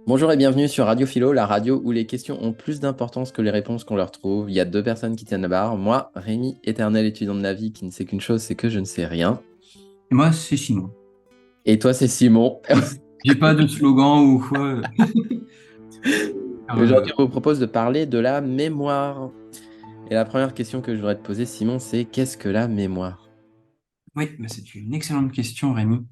Bonjour et bienvenue sur Radio Philo, la radio où les questions ont plus d'importance que les réponses qu'on leur trouve. Il y a deux personnes qui tiennent la barre. Moi, Rémi, éternel étudiant de la vie qui ne sait qu'une chose, c'est que je ne sais rien. Et moi, c'est Simon. Et toi, c'est Simon. J'ai pas de slogan ou quoi. Et aujourd'hui, Euh, on vous propose de parler de la mémoire. Et la première question que je voudrais te poser, Simon, c'est qu'est-ce que la mémoire? oui, bah, c'est une excellente question, Rémi.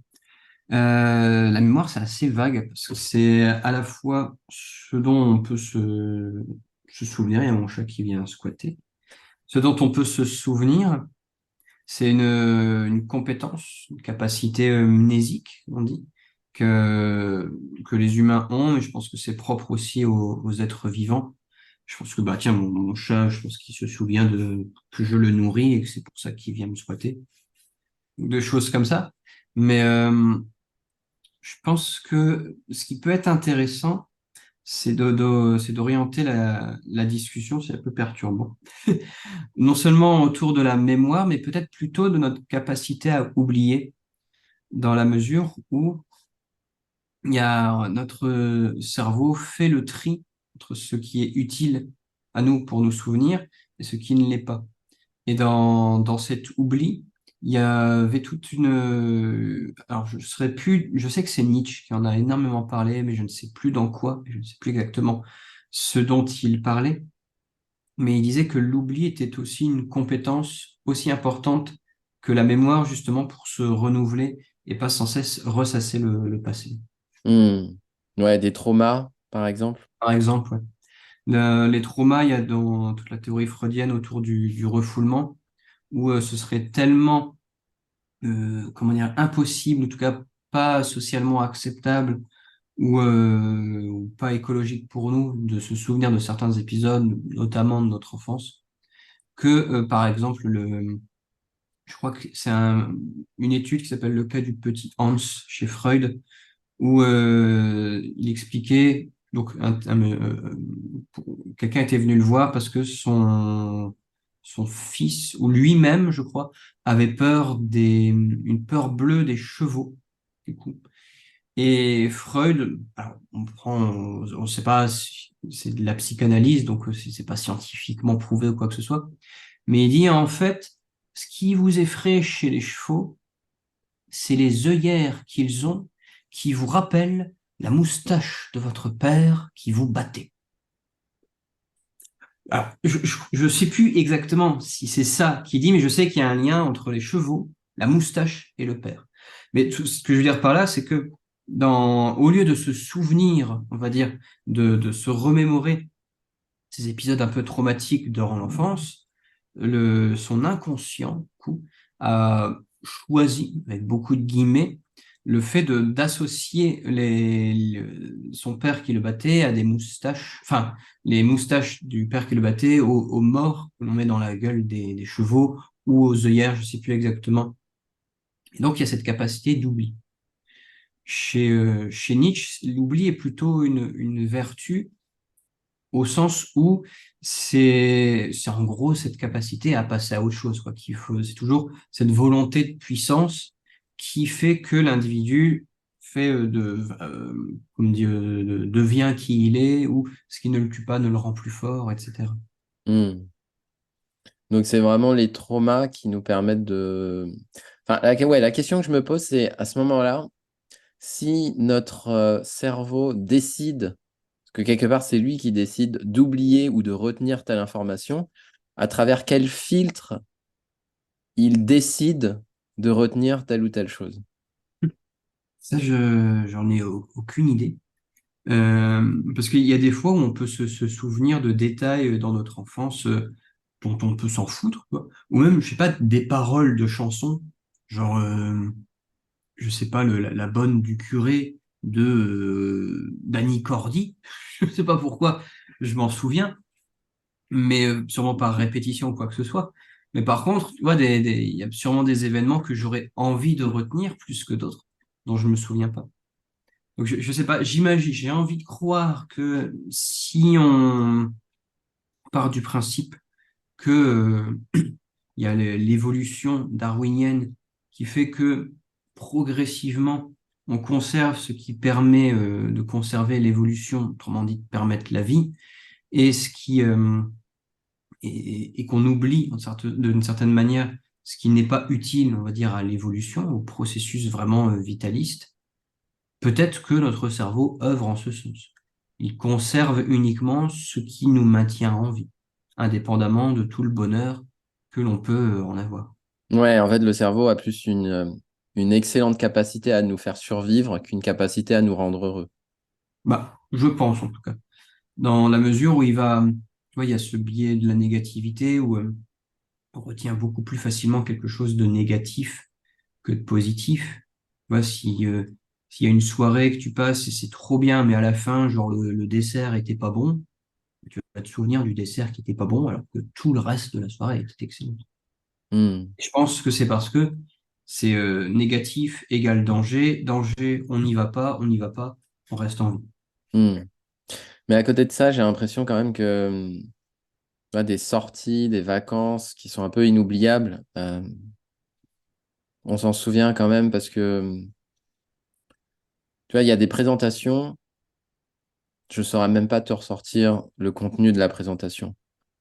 La mémoire, c'est assez vague parce que c'est à la fois ce dont on peut se souvenir. Il y a mon chat qui vient squatter. Ce dont on peut se souvenir, c'est une compétence, une capacité mnésique, on dit, que les humains ont, mais je pense que c'est propre aussi aux êtres vivants. Je pense que, bah, tiens, mon chat, je pense qu'il se souvient que je le nourris et que c'est pour ça qu'il vient me squatter. De choses comme ça. Mais je pense que ce qui peut être intéressant, c'est d'orienter la discussion, c'est un peu perturbant. Non seulement autour de la mémoire, mais peut-être plutôt de notre capacité à oublier, dans la mesure où notre cerveau fait le tri entre ce qui est utile à nous pour nous souvenir et ce qui ne l'est pas. Et dans cet oubli, il y avait toute alors je sais que c'est Nietzsche qui en a énormément parlé, mais je ne sais plus dans quoi, je ne sais plus exactement ce dont il parlait, mais il disait que l'oubli était aussi une compétence aussi importante que la mémoire, justement, pour se renouveler et pas sans cesse ressasser le passé. Hmm. Ouais, des traumas, par exemple. Par exemple, ouais. Les traumas, il y a dans toute la théorie freudienne autour du refoulement, où ce serait tellement comment dire, impossible, en tout cas pas socialement acceptable ou pas écologique pour nous de se souvenir de certains épisodes, notamment de notre enfance, que par exemple je crois que c'est une étude qui s'appelle le cas du petit Hans chez Freud, où il expliquait donc quelqu'un était venu le voir parce que son fils ou lui-même, je crois, avait peur une peur bleue des chevaux. Du coup. Et Freud, alors, on sait pas si c'est de la psychanalyse, donc c'est pas scientifiquement prouvé ou quoi que ce soit, mais il dit en fait, ce qui vous effraie chez les chevaux, c'est les œillères qu'ils ont qui vous rappellent la moustache de votre père qui vous battait. Alors, je sais plus exactement si c'est ça qu'il dit, mais je sais qu'il y a un lien entre les chevaux, la moustache et le père. Mais tout ce que je veux dire par là, c'est que au lieu de se souvenir, on va dire, de se remémorer ces épisodes un peu traumatiques durant l'enfance, son inconscient, du coup, a choisi, avec beaucoup de guillemets, le fait d'associer son père qui le battait à des moustaches, enfin, les moustaches du père qui le battait aux morts que l'on met dans la gueule des chevaux ou aux œillères, je sais plus exactement. Et donc, il y a cette capacité d'oubli. Chez Nietzsche, l'oubli est plutôt une vertu au sens où c'est en gros cette capacité à passer à autre chose, quoi, qu'il faut, c'est toujours cette volonté de puissance qui fait que l'individu fait comme dit, devient qui il est, ou ce qui ne le tue pas ne le rend plus fort, etc. Hmm. Donc, c'est vraiment les traumas qui nous permettent de... Enfin, ouais, la question que je me pose, c'est à ce moment-là, si notre cerveau décide, parce que quelque part c'est lui qui décide d'oublier ou de retenir telle information, à travers quel filtre il décide de retenir telle ou telle chose. Ça, j'en ai aucune idée. Parce qu'il y a des fois où on peut se souvenir de détails dans notre enfance dont on peut s'en foutre, quoi. Ou même, je sais pas, des paroles de chansons, genre, je sais pas, la bonne du curé d'Annie Cordy. Je sais pas pourquoi je m'en souviens, mais sûrement par répétition ou quoi que ce soit. Mais par contre, tu vois, il y a sûrement des événements que j'aurais envie de retenir plus que d'autres, dont je me souviens pas. Donc je sais pas, j'imagine, j'ai envie de croire que si on part du principe que il y a l'évolution darwinienne qui fait que progressivement on conserve ce qui permet de conserver l'évolution, autrement dit, de permettre la vie, et ce qui et qu'on oublie d'une certaine manière ce qui n'est pas utile, on va dire, à l'évolution, au processus vraiment vitaliste, peut-être que notre cerveau œuvre en ce sens. Il conserve uniquement ce qui nous maintient en vie, indépendamment de tout le bonheur que l'on peut en avoir. Ouais, en fait, le cerveau a plus une excellente capacité à nous faire survivre qu'une capacité à nous rendre heureux. Bah, je pense en tout cas. Dans la mesure où tu vois, il y a ce biais de la négativité où on retient beaucoup plus facilement quelque chose de négatif que de positif. Tu vois, s'il y a une soirée que tu passes et c'est trop bien, mais à la fin, genre le dessert était pas bon, tu vas te souvenir du dessert qui était pas bon, alors que tout le reste de la soirée était excellent. Hmm, Et je pense que c'est parce que c'est négatif égale danger, danger, on n'y va pas, on n'y va pas, on reste en vie. hmm. Mais à côté de ça, j'ai l'impression quand même que tu vois, des sorties, des vacances qui sont un peu inoubliables, on s'en souvient quand même parce que tu vois, il y a des présentations, je ne saurais même pas te ressortir le contenu de la présentation.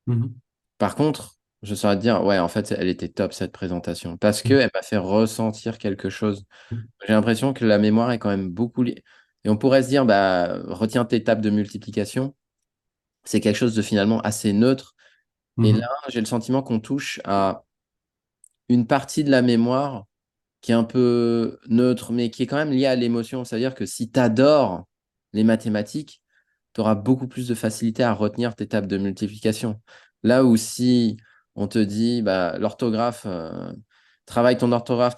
Mhm. Par contre, je saurais te dire, ouais, en fait, elle était top cette présentation parce qu'elle m'a fait ressentir quelque chose. J'ai l'impression que la mémoire est quand même beaucoup liée. Et on pourrait se dire, bah, retiens tes tables de multiplication. C'est quelque chose de finalement assez neutre. Et là, Mhm. j'ai le sentiment qu'on touche à une partie de la mémoire qui est un peu neutre, mais qui est quand même liée à l'émotion. C'est-à-dire que si tu adores les mathématiques, tu auras beaucoup plus de facilité à retenir tes tables de multiplication. Là où si on te dit, bah, l'orthographe, travaille ton orthographe,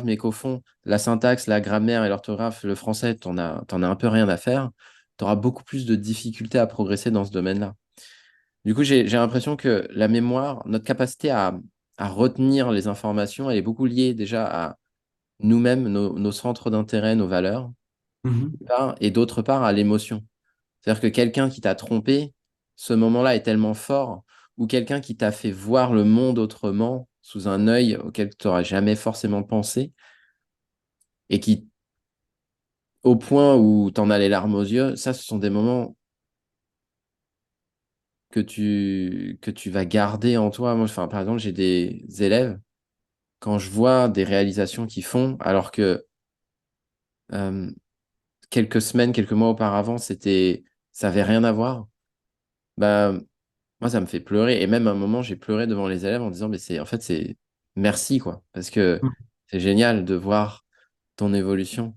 mais qu'au fond, la syntaxe, la grammaire et l'orthographe, le français, t'en as un peu rien à faire, tu auras beaucoup plus de difficultés à progresser dans ce domaine-là. Du coup, j'ai l'impression que la mémoire, notre capacité à retenir les informations, elle est beaucoup liée déjà à nous-mêmes, nos centres d'intérêt, nos valeurs, Mhm. et d'autre part à l'émotion. C'est-à-dire que quelqu'un qui t'a trompé, ce moment-là est tellement fort, ou quelqu'un qui t'a fait voir le monde autrement, sous un œil auquel tu n'aurais jamais forcément pensé, et qui, au point où tu en as les larmes aux yeux, ça, ce sont des moments que tu vas garder en toi. Moi, enfin, par exemple, j'ai des élèves, quand je vois des réalisations qu'ils font, alors que euh, quelques semaines, quelques mois auparavant, ça avait rien à voir, bah, moi, ça me fait pleurer. Et même à un moment, j'ai pleuré devant les élèves en disant, mais en fait, c'est merci, quoi. Parce que c'est génial de voir ton évolution.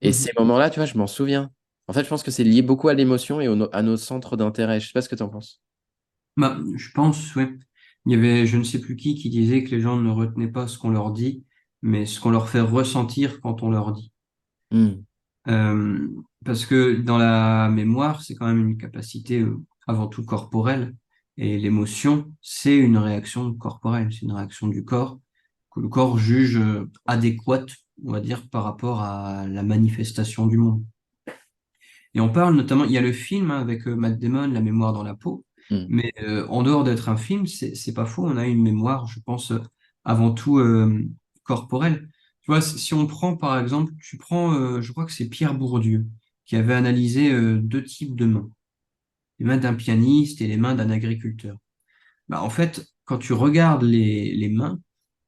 Et ces Mhm. moments-là, tu vois, je m'en souviens. En fait, je pense que c'est lié beaucoup à l'émotion et à nos centres d'intérêt. Je sais pas ce que tu en penses. Bah, je pense, ouais. Il y avait je ne sais plus qui disait que les gens ne retenaient pas ce qu'on leur dit, mais ce qu'on leur fait ressentir quand on leur dit. Hmm, Euh, Parce que dans la mémoire, c'est quand même une capacité avant tout corporelle, et l'émotion, c'est une réaction corporelle, c'est une réaction du corps que le corps juge adéquate, on va dire, par rapport à la manifestation du monde. Et on parle notamment, il y a le film hein, avec Matt Damon, La mémoire dans la peau, hmm, mais en dehors d'être un film, c'est pas faux, on a une mémoire, je pense, avant tout corporelle. Tu vois, si on prend par exemple, tu prends, je crois que c'est Pierre Bourdieu, qui avait analysé deux types de mains, les mains d'un pianiste et les mains d'un agriculteur. Bah, en fait, quand tu regardes les mains,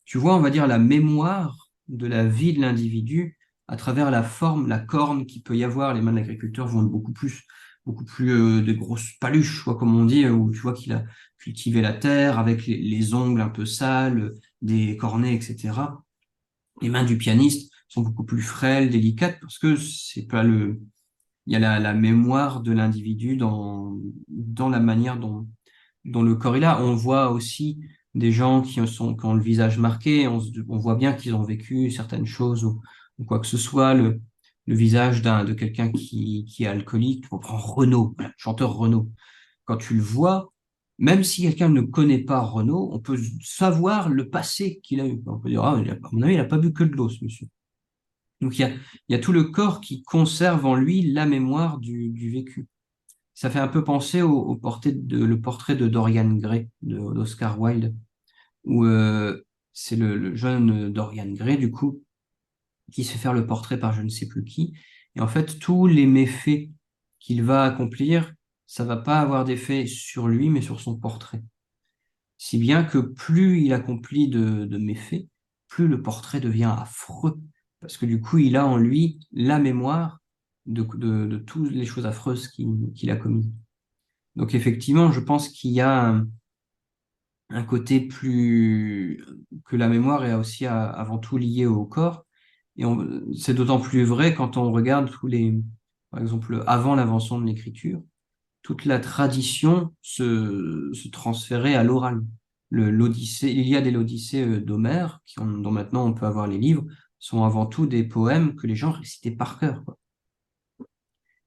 tu vois, on va dire, la mémoire de la vie de l'individu à travers la forme, la corne qu'il peut y avoir. Les mains de l'agriculteur vont être beaucoup plus de grosses paluches, quoi, comme on dit, où tu vois qu'il a cultivé la terre avec les ongles un peu sales, des cornets, etc. Les mains du pianiste sont beaucoup plus frêles, délicates, parce que c'est pas il y a la mémoire de l'individu dans la manière dont le corps est là. On voit aussi des gens qui ont le visage marqué, on voit bien qu'ils ont vécu certaines choses ou quoi que ce soit. Le visage de quelqu'un qui est alcoolique, on prend Renaud, voilà, chanteur Renaud. Quand tu le vois, même si quelqu'un ne connaît pas Renaud, on peut savoir le passé qu'il a eu. On peut dire, ah, à mon avis, il n'a pas bu que de l'eau, ce monsieur. Donc il y a tout le corps qui conserve en lui la mémoire du vécu. Ça fait un peu penser le portrait de Dorian Gray d'Oscar Wilde, où c'est le jeune Dorian Gray, du coup, qui se fait faire le portrait par je ne sais plus qui. Et en fait, tous les méfaits qu'il va accomplir, ça va pas avoir d'effet sur lui, mais sur son portrait. Si bien que plus il accomplit de méfaits, plus le portrait devient affreux. Parce que du coup, il a en lui la mémoire de toutes les choses affreuses qu'il a commises. Donc effectivement, je pense qu'il y a un côté plus que la mémoire est aussi avant tout liée au corps. Et c'est d'autant plus vrai quand on regarde par exemple, avant l'invention de l'écriture, toute la tradition se transférait à l'oral. L'Iliade et l'Odyssée d'Homère, dont maintenant on peut avoir les livres, sont avant tout des poèmes que les gens récitaient par cœur, quoi.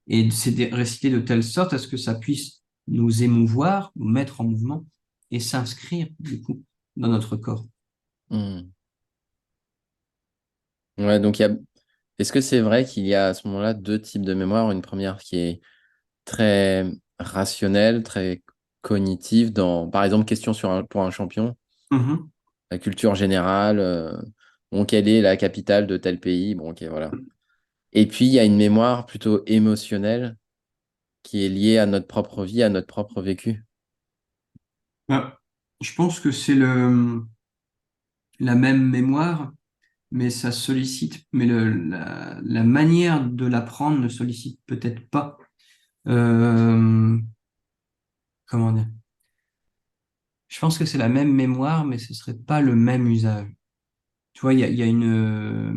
Et c'est récité de telle sorte à ce que ça puisse nous émouvoir, nous mettre en mouvement et s'inscrire, du coup, dans notre corps. Hmm. Ouais, donc est-ce que c'est vrai qu'il y a à ce moment-là deux types de mémoire? Une première qui est très rationnelle, très cognitive, par exemple, question pour un champion, Mhm. la culture générale, bon, quelle est la capitale de tel pays? Bon, ok, voilà. Et puis, il y a une mémoire plutôt émotionnelle qui est liée à notre propre vie, à notre propre vécu. Ah, je pense que c'est la même mémoire, mais ça sollicite, mais la manière de l'apprendre ne sollicite peut-être pas. Euh, comment dire? Je pense que c'est la même mémoire, mais ce serait pas le même usage. Tu vois, il y a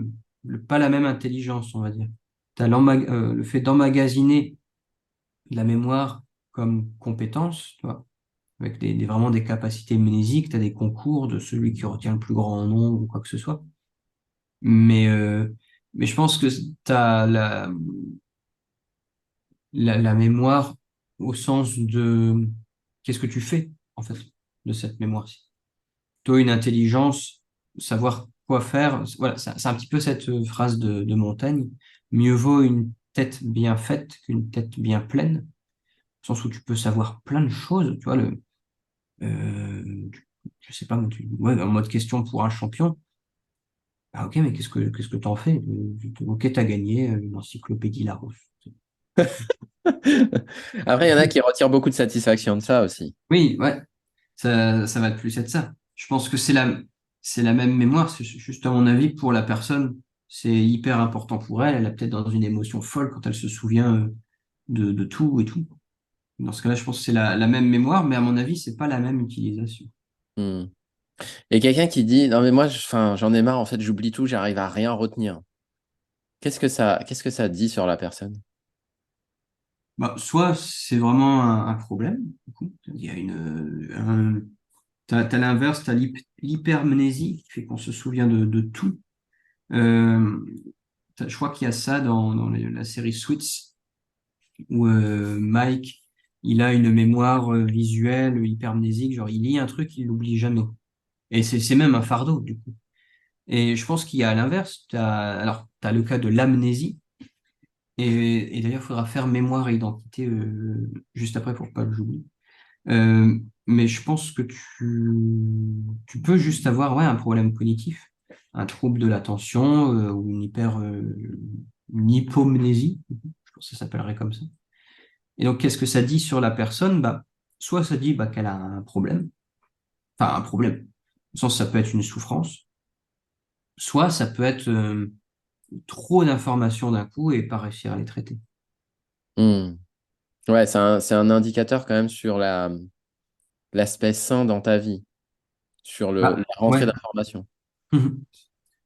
pas la même intelligence, on va dire. Le fait d'emmagasiner la mémoire comme compétence, tu vois, avec vraiment des capacités mnésiques, tu as des concours de celui qui retient le plus grand nombre ou quoi que ce soit. Mais, euh, mais je pense que tu as la mémoire au sens de qu'est-ce que tu fais, en fait, de cette mémoire-ci. Toi, une intelligence, savoir quoi faire. Voilà, c'est un petit peu cette phrase de Montaigne. Mieux vaut une tête bien faite qu'une tête bien pleine. Au sens où tu peux savoir plein de choses. Tu vois, je sais pas, ouais, en mode question pour un champion. Ah, ok, mais qu'est-ce que t'en fais? Ok, t'as gagné une encyclopédie Larousse. Après, il y en a qui retirent beaucoup de satisfaction de ça aussi. Oui, ouais, ça va plus être ça. Je pense que c'est la même mémoire, c'est juste à mon avis, pour la personne, c'est hyper important pour elle. Elle a peut-être dans une émotion folle quand elle se souvient de tout et tout. Dans ce cas-là, je pense que c'est la même mémoire, mais à mon avis, c'est pas la même utilisation. Hmm. Et quelqu'un qui dit, non mais moi, enfin, j'en ai marre, en fait, j'oublie tout, j'arrive à rien retenir. Qu'est-ce que ça dit sur la personne? Bah, soit c'est vraiment un problème, du coup. Il y a t'as l'inverse, t'as l'hypermnésie qui fait qu'on se souvient de tout. Euh, je crois qu'il y a ça dans la série Suits où Mike, il a une mémoire visuelle hypermnésique, genre il lit un truc, il l'oublie jamais. Et c'est même un fardeau, du coup. Et je pense qu'il y a à l'inverse, alors, t'as le cas de l'amnésie, et d'ailleurs, il faudra faire mémoire et identité juste après pour pas que j'oublie. Mais je pense que tu peux juste avoir ouais, un problème cognitif, un trouble de l'attention ou une hypomnésie, je pense que ça s'appellerait comme ça. Et donc, qu'est-ce que ça dit sur la personne? Bah, soit ça dit bah, qu'elle a un problème, enfin un problème, au sens ça peut être une souffrance, soit ça peut être trop d'informations d'un coup et pas réussir à les traiter. Hmm. Ouais, c'est un indicateur quand même sur l'aspect sain dans ta vie, sur la Bah, rentrée ouais. d'informations.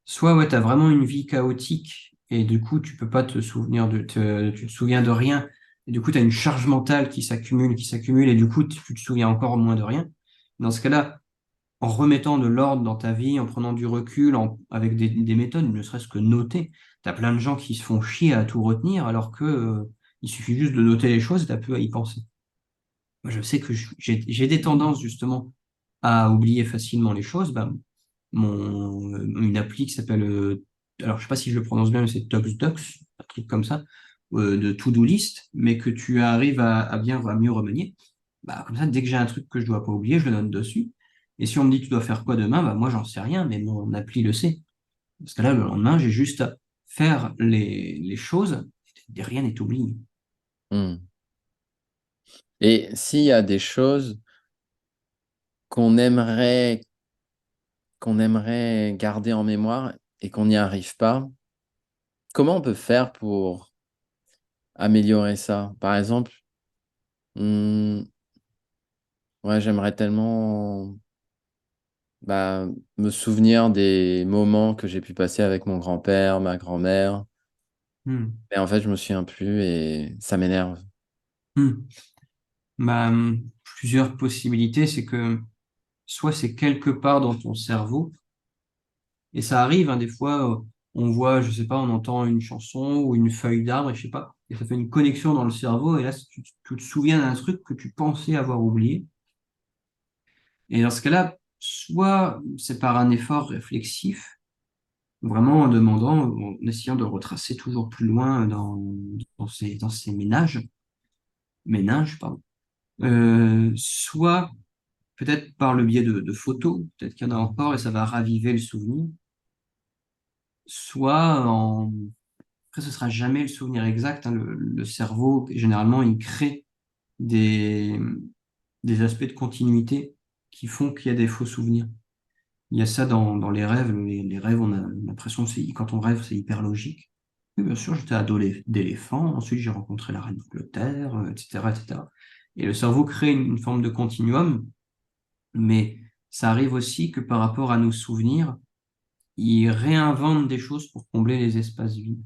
Soit ouais, tu as vraiment une vie chaotique et du coup, tu peux pas te souvenir tu te souviens de rien. Et du coup, tu as une charge mentale qui s'accumule et du coup, tu te souviens encore moins de rien. Dans ce cas-là, en remettant de l'ordre dans ta vie, en prenant du recul, avec des méthodes, ne serait-ce que noter, tu as plein de gens qui se font chier à tout retenir alors que, il suffit juste de noter les choses et tu plus à y penser. Moi, je sais que j'ai des tendances justement à oublier facilement les choses. Bah, une appli qui s'appelle, alors je sais pas si je le prononce bien, mais c'est TuxDucks, un truc comme ça, de to-do list, mais que tu arrives à mieux remanier. Bah, comme ça, dès que j'ai un truc que je dois pas oublier, je le note dessus. Et si on me dit tu dois faire quoi demain, bah moi j'en sais rien, mais mon appli le sait. Parce que là, le lendemain, j'ai juste faire les choses, rien n'est oublié. Hmm. Et s'il y a des choses qu'on aimerait, qu'on aimerait garder en mémoire et qu'on n'y arrive pas, comment on peut faire pour améliorer ça? Par exemple, hmm, ouais, j'aimerais tellement bah, me souvenir des moments que j'ai pu passer avec mon grand-père, ma grand-mère. Hmm. Et en fait, je me souviens plus et ça m'énerve. Hmm. Bah, plusieurs possibilités, c'est que soit c'est quelque part dans ton cerveau, et ça arrive, hein, des fois, on voit, je sais pas, on entend une chanson ou une feuille d'arbre, et je sais pas, et ça fait une connexion dans le cerveau, et là, tu te souviens d'un truc que tu pensais avoir oublié. Et dans ce cas-là, soit c'est par un effort réflexif, vraiment en demandant, en essayant de retracer toujours plus loin dans ces ménages, pardon. Soit peut-être par le biais de photos, peut-être qu'il y en a encore et ça va raviver le souvenir, soit en... Après, ce sera jamais le souvenir exact, hein. Le cerveau, généralement, il crée des, des aspects de continuité qui font qu'il y a des faux souvenirs. Il y a ça dans les rêves. Les rêves, on a l'impression que quand on rêve, c'est hyper logique. Oui, bien sûr, j'étais ado d'éléphant, ensuite j'ai rencontré la reine d'Angleterre, etc., etc. Et le cerveau crée une forme de continuum, mais ça arrive aussi que par rapport à nos souvenirs, il réinvente des choses pour combler les espaces vides.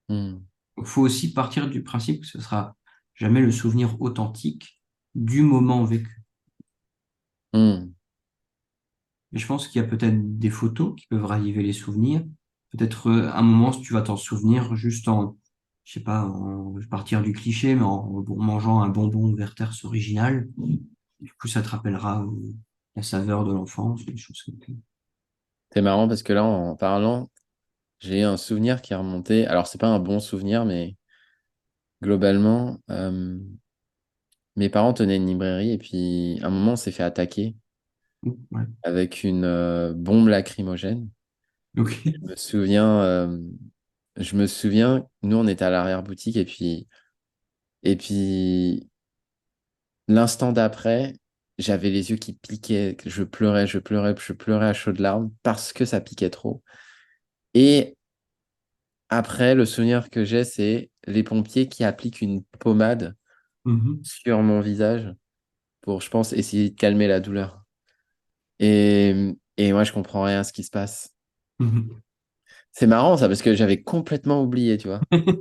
Hmm. Il faut aussi partir du principe que ce sera jamais le souvenir authentique du moment vécu. Hmm. Et je pense qu'il y a peut-être des photos qui peuvent raviver les souvenirs. Peut-être un moment, si tu vas t'en souvenir juste en, je sais pas, je vais partir du cliché, mais en mangeant un bonbon Werther's original. Du coup, ça te rappellera la saveur de l'enfance, des choses comme ça. C'est marrant parce que là, en parlant, j'ai un souvenir qui est remonté. Alors, c'est pas un bon souvenir, mais globalement, mes parents tenaient une librairie et puis à un moment, on s'est fait attaquer Ouais. avec une bombe lacrymogène. Ok. Je me souviens, nous, on était à l'arrière-boutique et puis l'instant d'après, j'avais les yeux qui piquaient, que je pleurais, je pleurais, je pleurais à chaudes larmes parce que ça piquait trop. Et après, le souvenir que j'ai, c'est les pompiers qui appliquent une pommade Mhm. sur mon visage pour, je pense, essayer de calmer la douleur. Et moi, je comprends rien à ce qui se passe. Mhm. C'est marrant ça, parce que j'avais complètement oublié, tu vois. Et Ouais,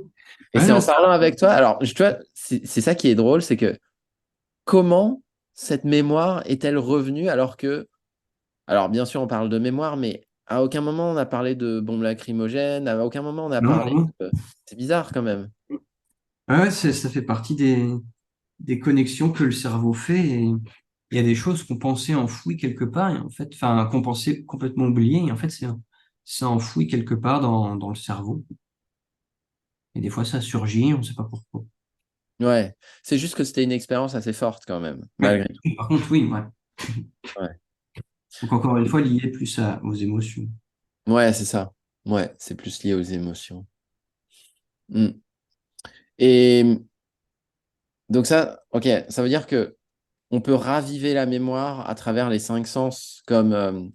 c'est non, en parlant avec toi, alors, tu vois, c'est ça qui est drôle, c'est que comment cette mémoire est-elle revenue alors que, alors bien sûr, on parle de mémoire, mais à aucun moment on a parlé de bombes lacrymogènes, à aucun moment on a non, parlé non. C'est bizarre quand même. Ouais, ça fait partie des connexions que le cerveau fait. Et il y a des choses qu'on pensait enfouies quelque part, et en fait, enfin, qu'on pensait complètement oubliées, et en fait, c'est enfoui quelque part dans le cerveau. Et des fois, ça surgit, on ne sait pas pourquoi. Ouais, c'est juste que c'était une expérience assez forte quand même, Ouais. malgré tout. Par contre, oui, ouais. Ouais, Donc, encore une fois, lié plus aux émotions. ouais, c'est ça. Ouais, c'est plus lié aux émotions. Mm. Et donc ça, ok, ça veut dire que on peut raviver la mémoire à travers les cinq sens, comme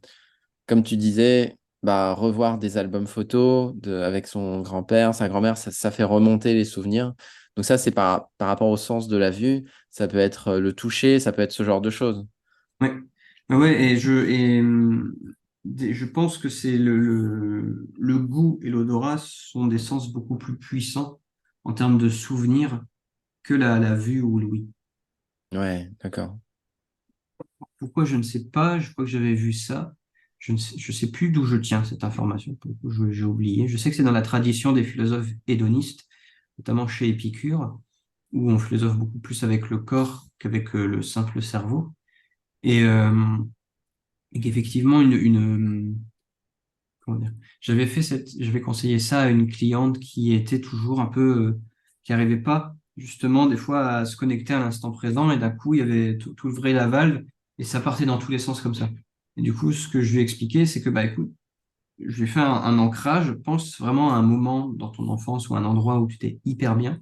tu disais, bah, revoir des albums photos avec son grand-père, sa grand-mère, ça fait remonter les souvenirs. Donc ça, c'est par rapport au sens de la vue, ça peut être le toucher, ça peut être ce genre de choses. Ouais. Ouais, je pense que c'est le goût et l'odorat sont des sens beaucoup plus puissants en termes de souvenirs que la vue ou l'ouïe. Ouais, d'accord. Pourquoi, je ne sais pas. Je crois que j'avais vu ça. Je sais plus d'où je tiens cette information. Pour le coup, j'ai oublié. Je sais que c'est dans la tradition des philosophes hédonistes, notamment chez Épicure, où on philosophe beaucoup plus avec le corps qu'avec le simple cerveau. Et, euh, et qu'effectivement, comment dire, j'avais conseillé ça à une cliente qui était toujours un peu, qui arrivait pas, justement, des fois, à se connecter à l'instant présent, et d'un coup, il y avait tout le vrai la valve, et ça partait dans tous les sens comme ça. Et du coup, ce que je lui ai expliqué, c'est que, bah, écoute, je vais faire un ancrage, pense vraiment à un moment dans ton enfance ou un endroit où tu étais hyper bien.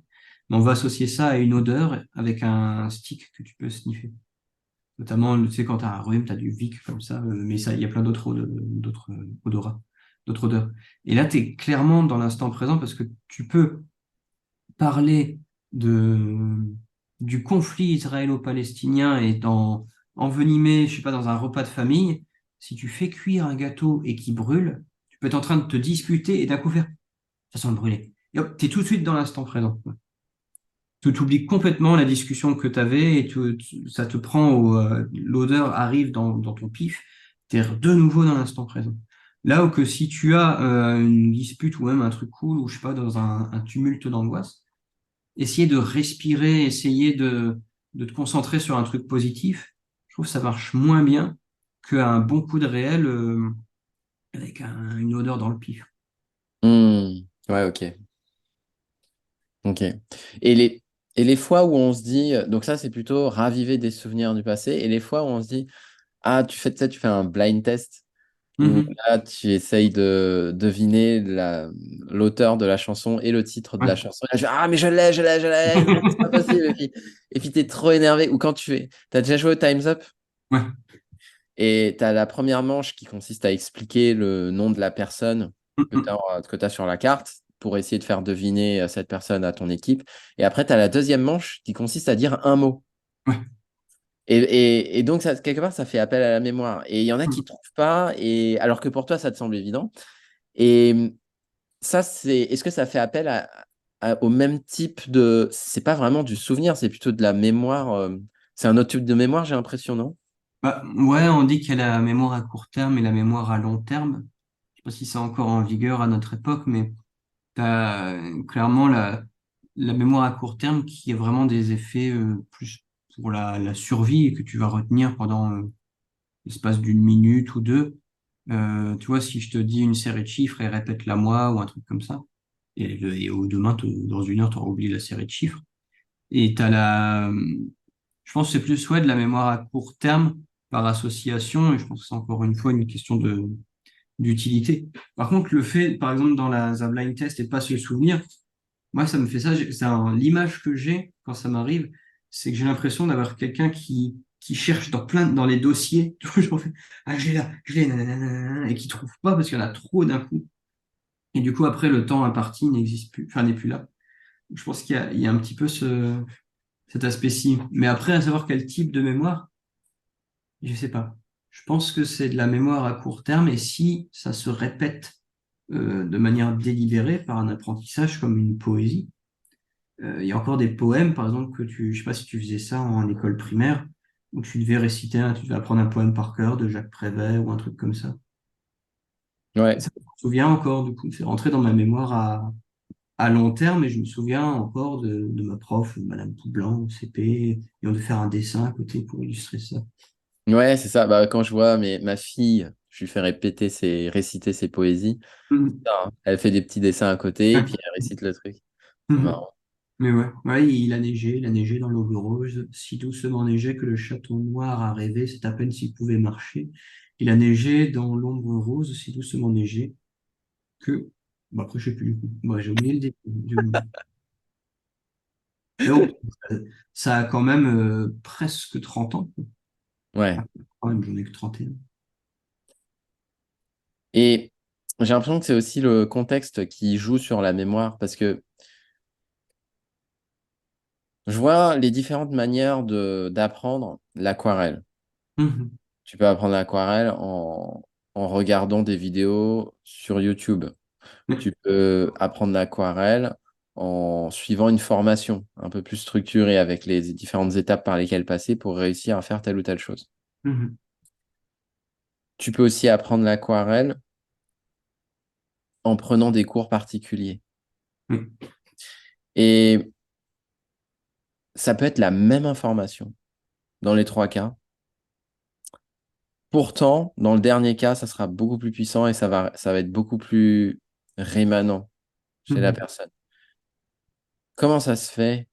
Mais on va associer ça à une odeur avec un stick que tu peux sniffer. Notamment, tu sais, quand tu as un rhume, tu as du Vic comme ça, mais ça, il y a plein d'autres odorats, d'autres odeurs. Et là, tu es clairement dans l'instant présent parce que tu peux parler de, du conflit israélo-palestinien et envenimer, je sais pas, dans un repas de famille. Si tu fais cuire un gâteau et qu'il brûle, tu peux être en train de te disputer et d'un coup faire, ça sent le brûler. Et hop, tu es tout de suite dans l'instant présent. Tu t'oublies complètement la discussion que tu avais et ça te prend l'odeur arrive dans ton pif, tu es de nouveau dans l'instant présent. Là où que si tu as une dispute ou même un truc cool ou je sais pas, dans un tumulte d'angoisse, essayer de respirer, essayer de te concentrer sur un truc positif, je trouve que ça marche moins bien qu'un bon coup de réel avec une odeur dans le pif. Ouais, ok. Ok. Et les fois où on se dit, donc ça c'est plutôt raviver des souvenirs du passé, et les fois où on se dit, ah, tu fais ça, tu fais un blind test, où Mhm. là tu essayes de deviner l'auteur de la chanson et le titre de Ouais. la chanson. Et là, ah, mais je l'ai, non, c'est pas possible. Et puis t'es trop énervé. Ou quand t'as déjà joué au Time's Up, Ouais. et t'as la première manche qui consiste à expliquer le nom de la personne Mhm. que t'as sur la carte pour essayer de faire deviner cette personne à ton équipe. Et après, tu as la deuxième manche qui consiste à dire un mot. Ouais. Et donc, ça, quelque part, ça fait appel à la mémoire. Et il y en a qui Mhm. ne trouvent pas, alors que pour toi, ça te semble évident. Et ça, est-ce que ça fait appel au même type de... C'est pas vraiment du souvenir, c'est plutôt de la mémoire. C'est un autre type de mémoire, j'ai l'impression, non? Bah, ouais, on dit qu'il y a la mémoire à court terme et la mémoire à long terme. Je sais pas si c'est encore en vigueur à notre époque, mais tu as clairement la mémoire à court terme qui a vraiment des effets plus pour la survie et que tu vas retenir pendant l'espace d'une minute ou deux. Tu vois, si je te dis une série de chiffres et répète-la moi ou un truc comme ça, et au demain, dans une heure, tu auras oublié la série de chiffres. Et tu as je pense que c'est plus ouais, de la mémoire à court terme par association, et je pense que c'est encore une fois une question d'utilité. Par contre, le fait, par exemple, dans la blind test et de pas se souvenir, moi, ça me fait ça. L'image que j'ai quand ça m'arrive, c'est que j'ai l'impression d'avoir quelqu'un qui cherche dans les dossiers, toujours fait, ah, je l'ai, nanana, et qui trouve pas parce qu'il y en a trop d'un coup. Et du coup, après, le temps imparti n'existe plus, enfin, n'est plus là. Je pense il y a un petit peu cet aspect-ci. Mais après, à savoir quel type de mémoire, je sais pas. Je pense que c'est de la mémoire à court terme et si ça se répète de manière délibérée par un apprentissage comme une poésie, il y a encore des poèmes, par exemple, je sais pas si tu faisais ça en école primaire, où tu devais réciter, tu devais apprendre un poème par cœur de Jacques Prévert ou un truc comme ça. Et Ouais. ça, je me souviens encore, du coup, c'est rentré dans ma mémoire à long terme et je me souviens encore de ma prof, Madame Poublan, au CP, et on devait faire un dessin à côté pour illustrer ça. Ouais, c'est ça. Bah, quand je vois ma fille, je lui fais réciter ses poésies. Mhm. Ça, hein. Elle fait des petits dessins à côté et Ouais. puis elle récite le truc. C'est Mhm. marrant. Mais ouais, ouais, il a neigé dans l'Aube rose, si doucement neigé que le chaton noir a rêvé, c'est à peine s'il pouvait marcher. Il a neigé dans l'ombre rose, si doucement neigé que... Bon, après, je sais plus du coup. Moi, j'ai oublié le début. Mais bon, ça a quand même presque 30 ans. Ouais. Quand même, j'en ai que 31. Et j'ai l'impression que c'est aussi le contexte qui joue sur la mémoire parce que je vois les différentes manières d'apprendre l'aquarelle. Mhm. Tu peux apprendre l'aquarelle en regardant des vidéos sur YouTube. Mais, Tu peux apprendre l'aquarelle en suivant une formation un peu plus structurée avec les différentes étapes par lesquelles passer pour réussir à faire telle ou telle chose. mhm. Tu peux aussi apprendre l'aquarelle en prenant des cours particuliers. Oui. Et ça peut être la même information dans les trois cas. Pourtant, dans le dernier cas, ça sera beaucoup plus puissant et ça va être beaucoup plus rémanent chez la Mhm. personne. Comment ça se fait?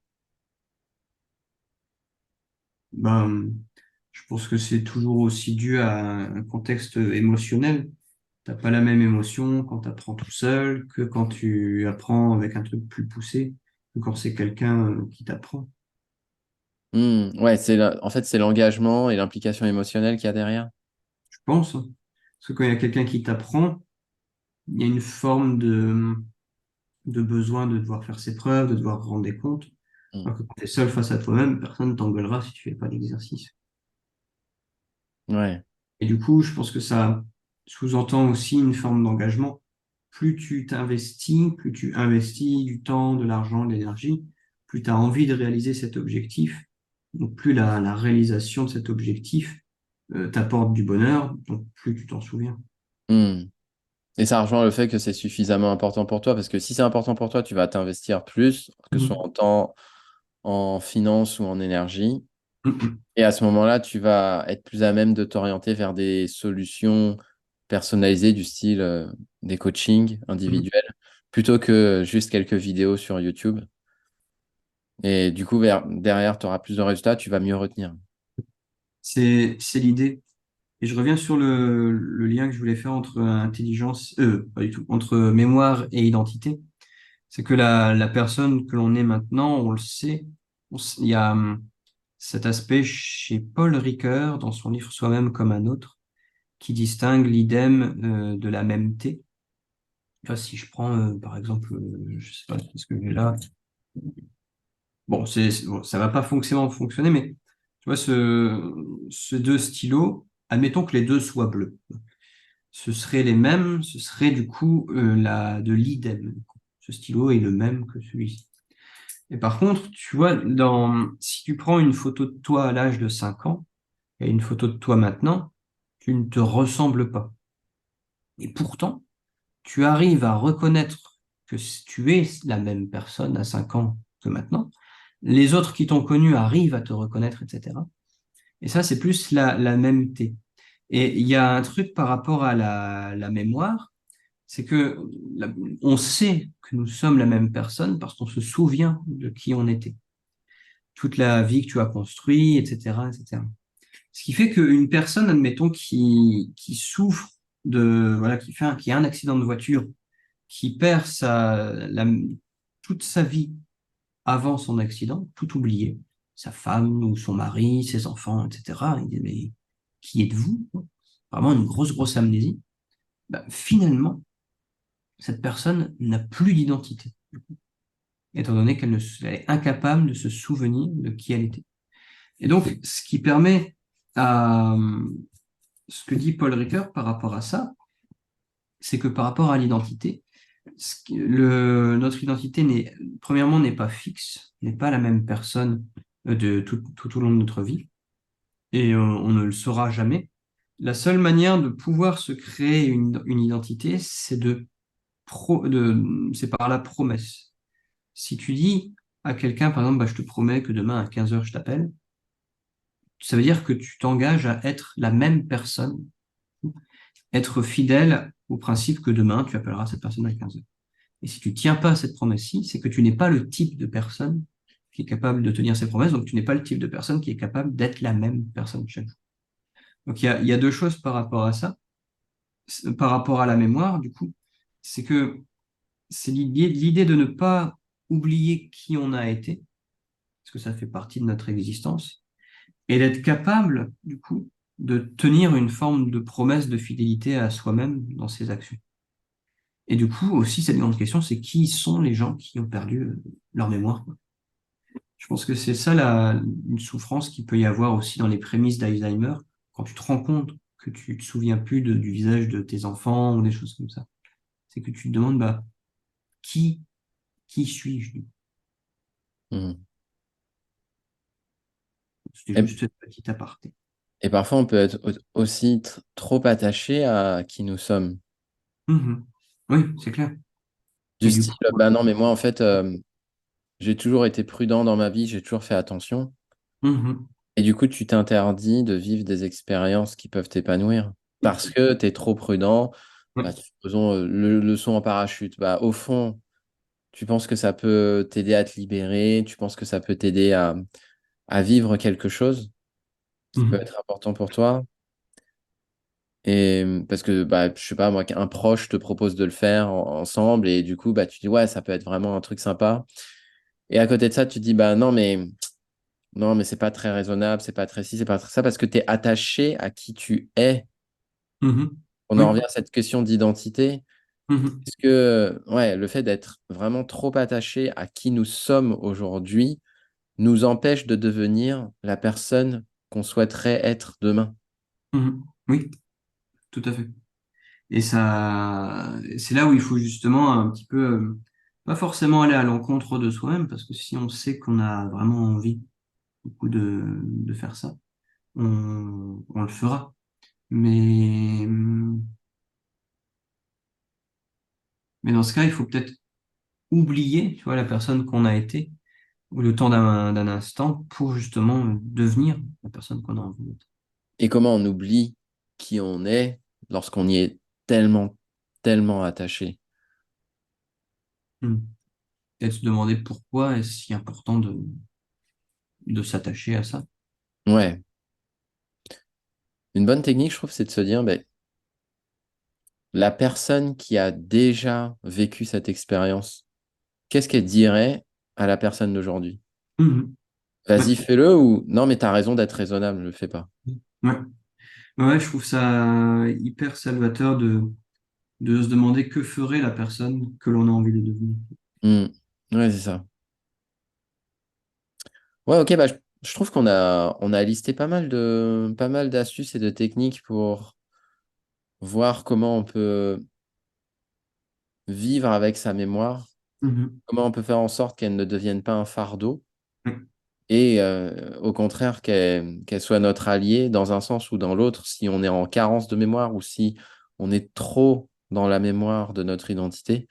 Ben, je pense que c'est toujours aussi dû à un contexte émotionnel. T'as pas la même émotion quand tu apprends tout seul que quand tu apprends avec un truc plus poussé, que quand c'est quelqu'un qui t'apprend. Ouais, en fait, c'est l'engagement et l'implication émotionnelle qu'il y a derrière. Je pense, hein. Parce que quand il y a quelqu'un qui t'apprend, il y a une forme de besoin de devoir faire ses preuves, de devoir rendre des comptes. Hmm. Alors que quand tu es seul face à toi-même, personne ne t'engueulera si tu fais pas l'exercice. Ouais. Et du coup, je pense que ça sous-entend aussi une forme d'engagement. Plus tu t'investis, plus tu investis du temps, de l'argent, de l'énergie, plus tu as envie de réaliser cet objectif. Donc plus la réalisation de cet objectif t'apporte du bonheur, donc plus tu t'en souviens. Hmm. Et ça rejoint le fait que c'est suffisamment important pour toi, parce que si c'est important pour toi, tu vas t'investir plus, que ce soit Mhm. en temps, en finance ou en énergie. Mhm. Et à ce moment-là, tu vas être plus à même de t'orienter vers des solutions personnalisées du style des coachings Mhm. individuels, plutôt que juste quelques vidéos sur YouTube. Et du coup, derrière, tu auras plus de résultats, tu vas mieux retenir. C'est l'idée. Et je reviens sur le lien que je voulais faire entre intelligence, pas du tout, entre mémoire et identité. C'est que la personne que l'on est maintenant, on le sait, il y a cet aspect chez Paul Ricoeur, dans son livre Soi-même comme un autre, qui distingue l'idem de la mêmeté. Tu vois, si je prends, par exemple, je sais pas ce que j'ai là. Bon, bon, ça va pas fonctionner, mais tu vois, ce deux stylos, admettons que les deux soient bleus. Ce seraient les mêmes, ce serait du coup de l'idem. Ce stylo est le même que celui-ci. Et par contre, tu vois, si tu prends une photo de toi à l'âge de 5 ans et une photo de toi maintenant, tu ne te ressembles pas. Et pourtant, tu arrives à reconnaître que tu es la même personne à 5 ans que maintenant. Les autres qui t'ont connu arrivent à te reconnaître, etc. Et ça, c'est plus la mêmeté. Et il y a un truc par rapport à la mémoire, c'est que on sait que nous sommes la même personne parce qu'on se souvient de qui on était, toute la vie que tu as construite, etc., etc. Ce qui fait qu'une personne, admettons, qui souffre voilà, qui a un accident de voiture, qui perd toute sa vie avant son accident, tout oublié, sa femme ou son mari, ses enfants, etc. Il dit, mais qui êtes-vous? Vraiment une grosse, grosse amnésie. Bah, finalement, cette personne n'a plus d'identité, étant donné elle est incapable de se souvenir de qui elle était. Et donc, ce qui permet à ce que dit Paul Ricoeur par rapport à ça, c'est que par rapport à l'identité, notre identité premièrement, n'est pas fixe, n'est pas la même personne tout au long de notre vie, et on ne le saura jamais. La seule manière de pouvoir se créer une identité, c'est par la promesse. Si tu dis à quelqu'un, par exemple, bah, je te promets que demain à 15 heures, je t'appelle, ça veut dire que tu t'engages à être la même personne, être fidèle au principe que demain, tu appelleras cette personne à 15 heures. Et si tu tiens pas à cette promesse-ci, c'est que tu n'es pas le type de personne qui est capable de tenir ses promesses, donc tu n'es pas le type de personne qui est capable d'être la même personne chaque jour. Donc il y a deux choses par rapport à ça. Par rapport à la mémoire, du coup, c'est que c'est l'idée de ne pas oublier qui on a été, parce que ça fait partie de notre existence, et d'être capable, du coup, de tenir une forme de promesse de fidélité à soi-même dans ses actions. Et du coup, aussi, cette grande question, c'est qui sont les gens qui ont perdu leur mémoire, quoi. Je pense que c'est ça une souffrance qu'il peut y avoir aussi dans les prémices d'Alzheimer, quand tu te rends compte que tu te souviens plus du visage de tes enfants ou des choses comme ça. C'est que tu te demandes, bah, qui, qui suis-je? Hmm. C'était Et, juste cette petite aparté. et parfois, on peut être aussi trop attaché à qui nous sommes. Mhm. Oui, c'est clair. Du Et du style, coup, bah non, mais moi, en fait, j'ai toujours été prudent dans ma vie, j'ai toujours fait attention. mhm. Et du coup, tu t'interdis de vivre des expériences qui peuvent t'épanouir. Parce que tu es trop prudent. Bah, Ouais. faisons le saut en parachute. Bah, au fond, tu penses que ça peut t'aider à te libérer, tu penses que ça peut t'aider à vivre quelque chose qui peut Mhm. être important pour toi. Et parce que, bah, je sais pas, moi, qu'un proche te propose de le faire ensemble et du coup, bah, tu dis, ouais, ça peut être vraiment un truc sympa. Et à côté de ça, tu te dis, bah, non, mais c'est pas très raisonnable, c'est pas très ci, c'est pas très ça, parce que tu es attaché à qui tu es. Mhm. On en Oui. revient à cette question d'identité. Mhm. Est-ce que, ouais, le fait d'être vraiment trop attaché à qui nous sommes aujourd'hui nous empêche de devenir la personne qu'on souhaiterait être demain? Mhm. Oui, tout à fait. Et ça, c'est là où il faut justement un petit peu, pas forcément aller à l'encontre de soi-même, parce que si on sait qu'on a vraiment envie beaucoup de faire ça, on le fera. Mais, mais dans ce cas, il faut peut-être oublier, tu vois, la personne qu'on a été, ou le temps d'un instant, pour justement devenir la personne qu'on a envie d'être. Et comment on oublie qui on est lorsqu'on y est tellement, tellement attaché? Hmm. Peut-être se demander pourquoi est-ce si important de s'attacher à ça. Ouais, une bonne technique, je trouve, c'est de se dire, ben, la personne qui a déjà vécu cette expérience, qu'est-ce qu'elle dirait à la personne d'aujourd'hui? Mhm. Vas-y, Ouais. fais-le ou non, mais t'as raison d'être raisonnable, ne le fais pas. Ouais. Ouais, je trouve ça hyper salvateur de se demander que ferait la personne que l'on a envie de devenir. Hmm. Ouais, c'est ça. Ouais, ok, bah, je trouve qu'on a listé pas mal d'astuces et de techniques pour voir comment on peut vivre avec sa mémoire, Mhm. comment on peut faire en sorte qu'elle ne devienne pas un fardeau Ouais. et au contraire qu'elle soit notre allié dans un sens ou dans l'autre, si on est en carence de mémoire ou si on est trop dans la mémoire de notre identité,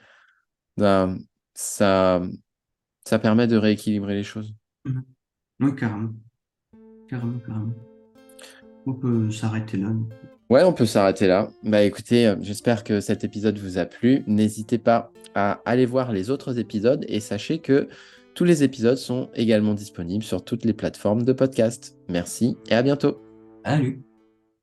ben, ça, ça permet de rééquilibrer les choses. Mhm. Oui, carrément. Carrément, carrément. On peut s'arrêter là. Ouais, on peut s'arrêter là. Bah écoutez, j'espère que cet épisode vous a plu. N'hésitez pas à aller voir les autres épisodes et sachez que tous les épisodes sont également disponibles sur toutes les plateformes de podcast. Merci et à bientôt. Salut!